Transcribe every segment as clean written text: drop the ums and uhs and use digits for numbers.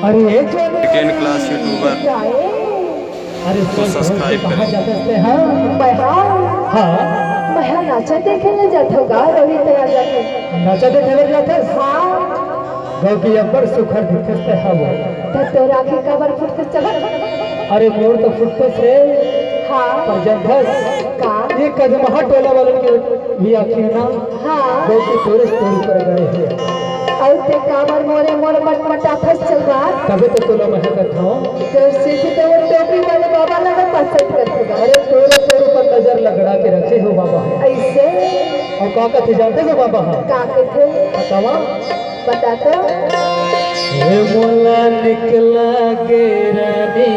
अरे 10 class YouTuber तो subscribe करें। मैं नाचा देखे जात हो गा रवि तैयार जाते नाचा देखे जाते हाँ गाँव की अब्बर सुखर दिखते है वो तो तोरा के कबर फुट के चला अरे मोर तो फुटते से हाँ पर जबरदस्त का ये कदमहा टोला वालों के भी आखिर ना हाँ गाँव की थोड़े स्टोरी पर गए हैं और ते काबर मोरे मोर मटमटा फंस चल रहा तबे तो तोला महकत हूँ तो सिर्फ तो वो टोपी वाले बाबा लगा पसंद करते गा अरे तोरे पर नजर लगड़ा के रखे हो बाबा ऐसे और का कथे जानते हो बाबा का के थे बतावा बता तो हे मोला निकला के रानी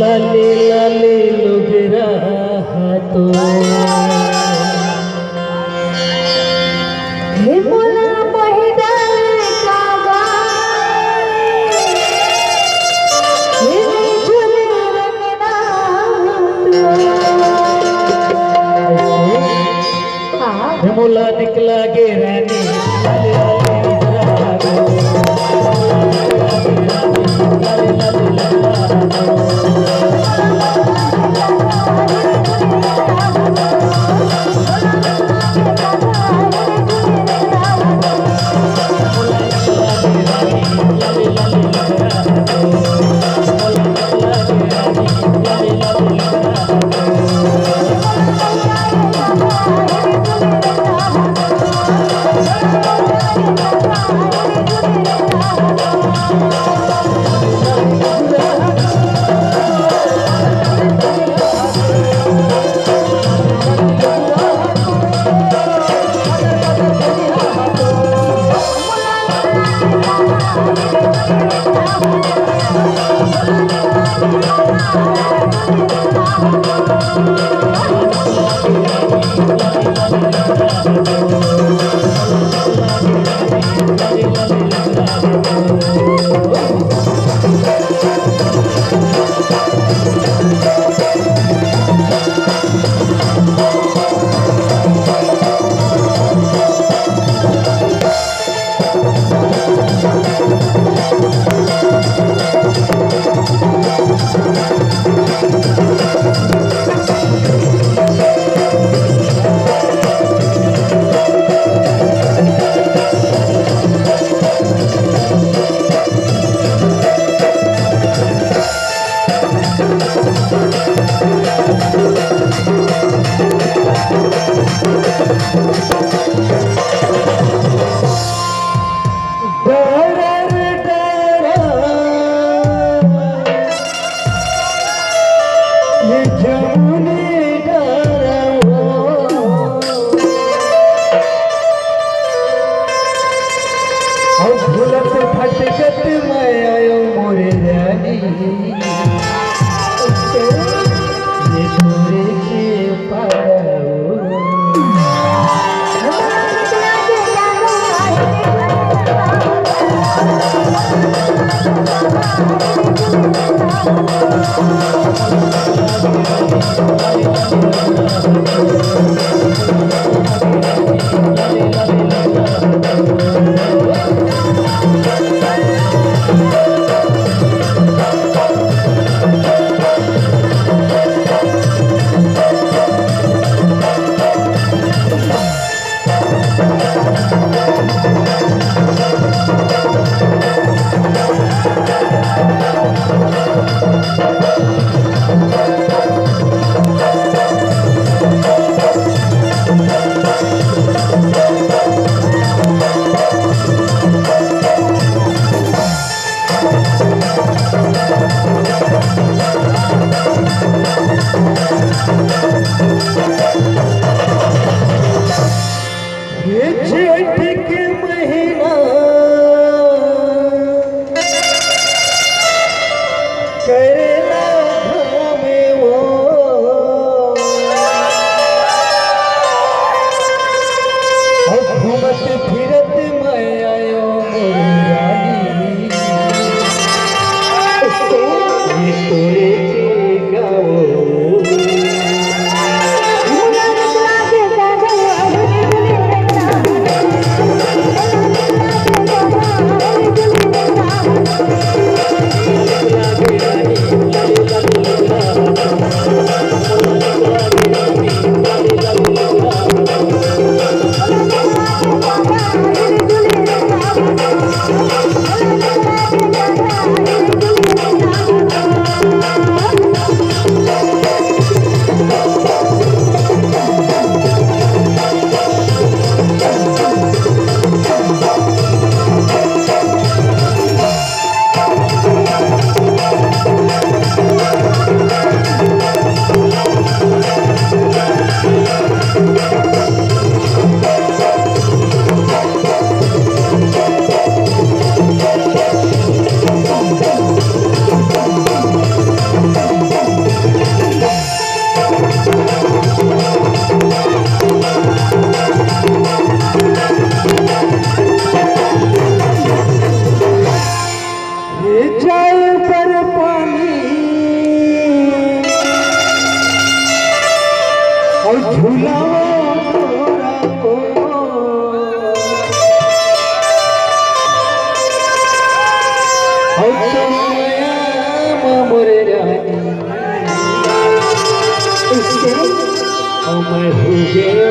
लाली लाली लुगरा तो हे मोला महिदार कागा हे झुले रंगना हाँ हे मोला निकला के रानी लाली लाली लुगरा तो लाली लाली लुगरा तो जे